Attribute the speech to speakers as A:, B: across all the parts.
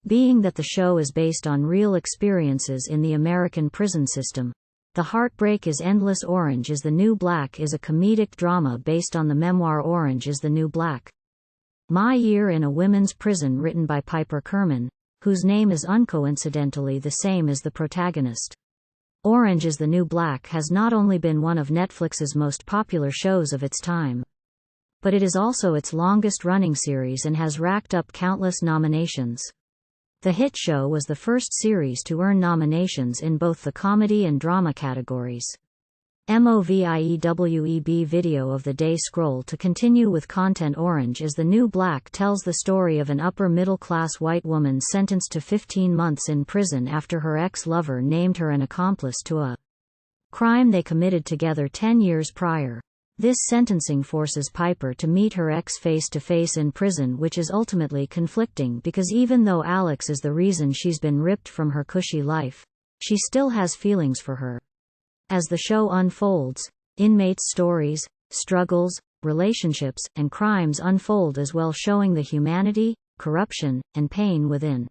A: Being that the show is based on real experiences in the American prison system, The Heartbreak is Endless. Orange is the New Black is a comedic drama based on the memoir Orange is the New Black. My Year in a Women's Prison, written by Piper Kerman, whose name is uncoincidentally the same as the protagonist. Orange is the New Black has not only been one of Netflix's most popular shows of its time, but it is also its longest-running series and has racked up countless nominations. The hit show was the first series to earn nominations in both the comedy and drama categories. MOVIEWEB Video of the Day. Scroll to continue with content. Orange is the New Black tells the story of an upper-middle-class white woman sentenced to 15 months in prison after her ex-lover named her an accomplice to a crime they committed together 10 years prior. This sentencing forces Piper to meet her ex face-to-face in prison, which is ultimately conflicting because even though Alex is the reason she's been ripped from her cushy life, she still has feelings for her. As the show unfolds, inmates' stories, struggles, relationships, and crimes unfold as well, showing the humanity, corruption, and pain within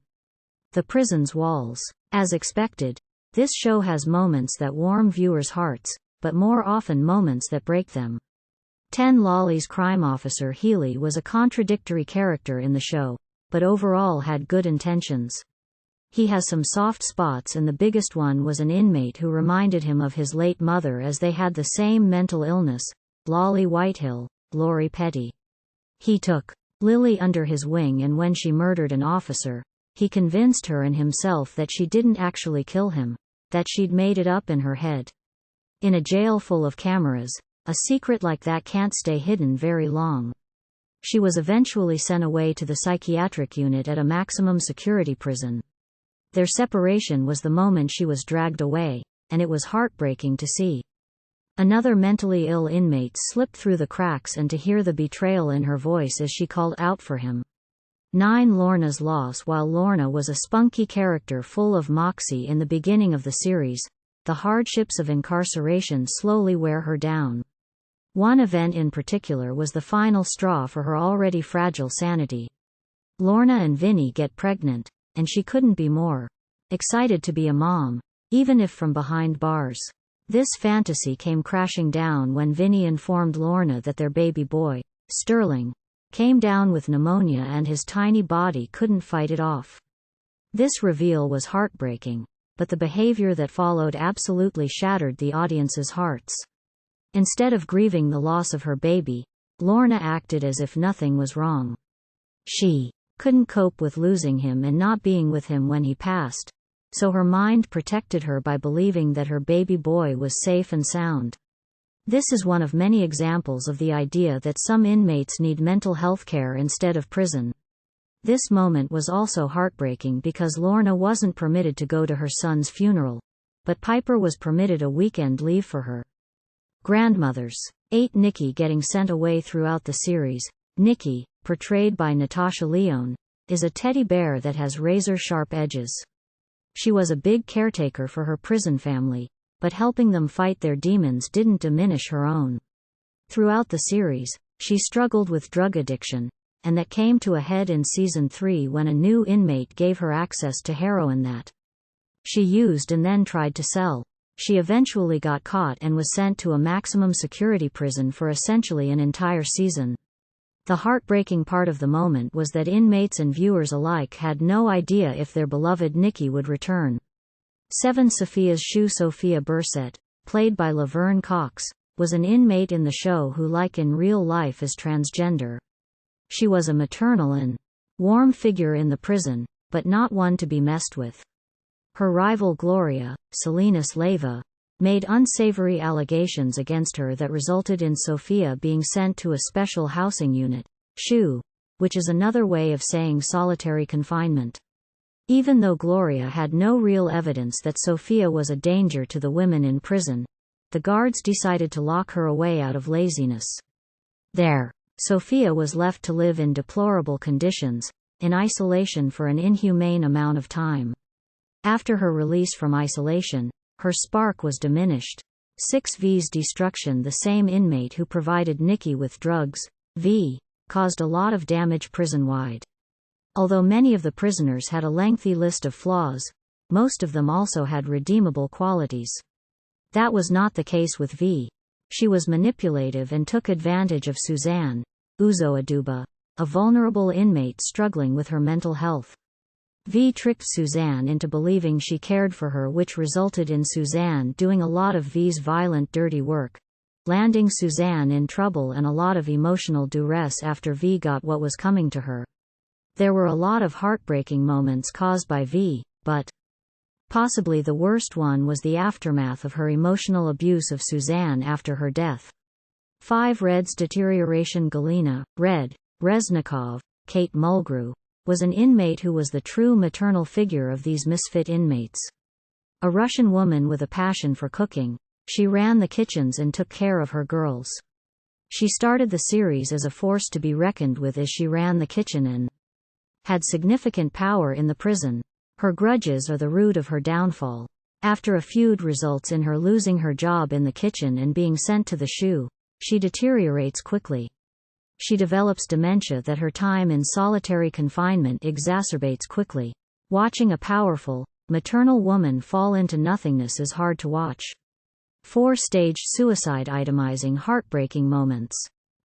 A: the prison's walls. As expected, this show has moments that warm viewers' hearts, but more often moments that break them. 10 Lolly's crime officer Healy was a contradictory character in the show, but overall had good intentions. He has some soft spots, and the biggest one was an inmate who reminded him of his late mother as they had the same mental illness, Lolly Whitehill, Lori Petty. He took Lily under his wing, and when she murdered an officer, he convinced her and himself that she didn't actually kill him, that she'd made it up in her head. In a jail full of cameras, a secret like that can't stay hidden very long. She was eventually sent away to the psychiatric unit at a maximum security prison. Their separation was the moment she was dragged away, and it was heartbreaking to see another mentally ill inmate slip through the cracks and to hear the betrayal in her voice as she called out for him. 9 Lorna's loss. While Lorna was a spunky character full of moxie in the beginning of the series, the hardships of incarceration slowly wear her down. One event in particular was the final straw for her already fragile sanity. Lorna and Vinny get pregnant, and she couldn't be more excited to be a mom, even if from behind bars. This fantasy came crashing down when Vinny informed Lorna that their baby boy, Sterling, came down with pneumonia and his tiny body couldn't fight it off. This reveal was heartbreaking, but the behavior that followed absolutely shattered the audience's hearts. Instead of grieving the loss of her baby, Lorna acted as if nothing was wrong. She couldn't cope with losing him and not being with him when he passed, so her mind protected her by believing that her baby boy was safe and sound. This is one of many examples of the idea that some inmates need mental health care instead of prison. This moment was also heartbreaking because Lorna wasn't permitted to go to her son's funeral, but Piper was permitted a weekend leave for her grandmothers. 8 Nikki getting sent away. Throughout the series, Nikki, portrayed by Natasha Lyonne, is a teddy bear that has razor-sharp edges. She was a big caretaker for her prison family, but helping them fight their demons didn't diminish her own. Throughout the series, she struggled with drug addiction, and that came to a head in Season 3 when a new inmate gave her access to heroin that she used and then tried to sell. She eventually got caught and was sent to a maximum security prison for essentially an entire season. The heartbreaking part of the moment was that inmates and viewers alike had no idea if their beloved Nikki would return. 7 Sophia's shoe. Sophia Burset, played by Laverne Cox, was an inmate in the show who, like in real life, is transgender. She was a maternal and warm figure in the prison, but not one to be messed with. Her rival Gloria, Selena Slava, made unsavory allegations against her that resulted in Sophia being sent to a special housing unit, SHU, which is another way of saying solitary confinement. Even though Gloria had no real evidence that Sophia was a danger to the women in prison, the guards decided to lock her away out of laziness. There, Sophia was left to live in deplorable conditions, in isolation for an inhumane amount of time. After her release from isolation, her spark was diminished. 6 V's destruction. The same inmate who provided Nikki with drugs, V, caused a lot of damage prison-wide. Although many of the prisoners had a lengthy list of flaws, most of them also had redeemable qualities. That was not the case with V. She was manipulative and took advantage of Suzanne Uzoaduba, a vulnerable inmate struggling with her mental health. V tricked Suzanne into believing she cared for her, which resulted in Suzanne doing a lot of V's violent dirty work, landing Suzanne in trouble and a lot of emotional duress after V got what was coming to her. There were a lot of heartbreaking moments caused by V, but possibly the worst one was the aftermath of her emotional abuse of Suzanne after her death. 5 Red's deterioration. Galina Red Reznikov, Kate Mulgrew, was an inmate who was the true maternal figure of these misfit inmates. A Russian woman with a passion for cooking, she ran the kitchens and took care of her girls. She started the series as a force to be reckoned with as she ran the kitchen and had significant power in the prison. Her grudges are the root of her downfall. After a feud results in her losing her job in the kitchen and being sent to the SHU, she deteriorates quickly. She develops dementia that her time in solitary confinement exacerbates quickly. Watching a powerful, maternal woman fall into nothingness is hard to watch. 4 Staged suicide. Itemizing heartbreaking moments.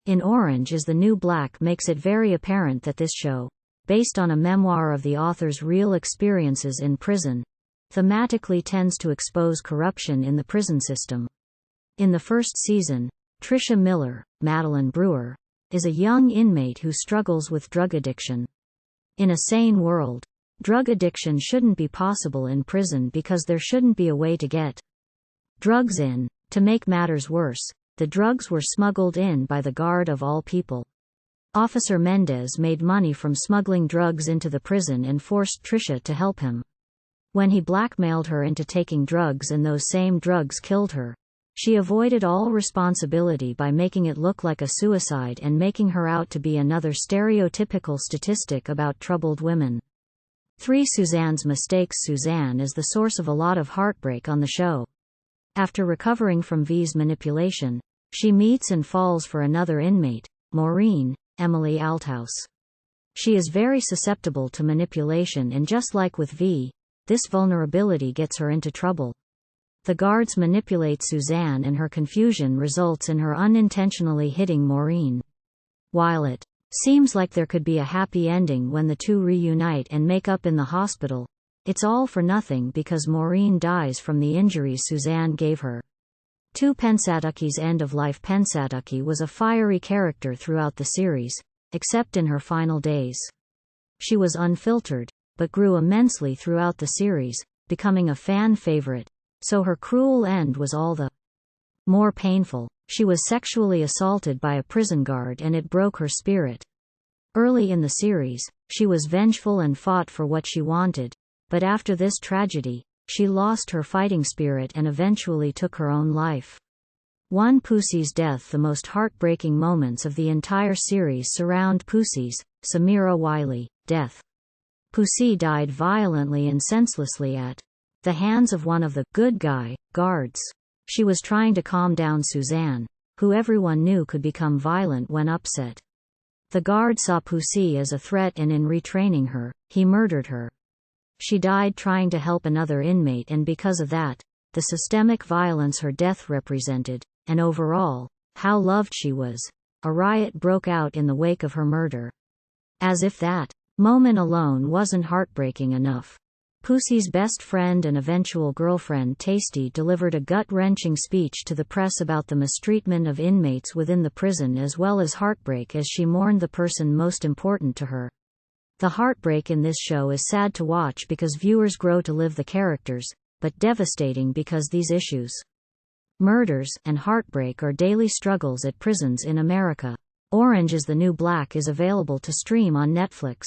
A: In Orange is the New Black makes it very apparent that this show, based on a memoir of the author's real experiences in prison, thematically tends to expose corruption in the prison system. In the first season, Tricia Miller, Madeline Brewer, is a young inmate who struggles with drug addiction. In a sane world, drug addiction shouldn't be possible in prison because there shouldn't be a way to get drugs in. To make matters worse, the drugs were smuggled in by the guard of all people. Officer Mendez made money from smuggling drugs into the prison and forced Tricia to help him. When he blackmailed her into taking drugs and those same drugs killed her, she avoided all responsibility by making it look like a suicide and making her out to be another stereotypical statistic about troubled women. 3 Suzanne's mistakes. Suzanne is the source of a lot of heartbreak on the show. After recovering from V's manipulation, she meets and falls for another inmate, Maureen, Emily Althouse. She is very susceptible to manipulation, and just like with V, this vulnerability gets her into trouble. The guards manipulate Suzanne and her confusion results in her unintentionally hitting Maureen. While it seems like there could be a happy ending when the two reunite and make up in the hospital, it's all for nothing because Maureen dies from the injuries Suzanne gave her. 2 Pensatucky's end of life. Pensatucky was a fiery character throughout the series, except in her final days. She was unfiltered, but grew immensely throughout the series, becoming a fan favorite, so her cruel end was all the more painful. She was sexually assaulted by a prison guard and it broke her spirit. Early in the series, she was vengeful and fought for what she wanted, but after this tragedy, she lost her fighting spirit and eventually took her own life. 1 Poosie's death. The most heartbreaking moments of the entire series surround Poosie's, Samira Wiley, death. Poosie died violently and senselessly at the hands of one of the good guy guards. She was trying to calm down Suzanne, who everyone knew could become violent when upset. The guard saw Poosie as a threat and in retraining her, he murdered her. She died trying to help another inmate, and because of that, the systemic violence her death represented, and overall, how loved she was, a riot broke out in the wake of her murder. As if that moment alone wasn't heartbreaking enough, Poosie's best friend and eventual girlfriend Tasty delivered a gut-wrenching speech to the press about the mistreatment of inmates within the prison as well as heartbreak as she mourned the person most important to her. The heartbreak in this show is sad to watch because viewers grow to live the characters, but devastating because these issues, murders, and heartbreak are daily struggles at prisons in America. Orange is the New Black is available to stream on Netflix.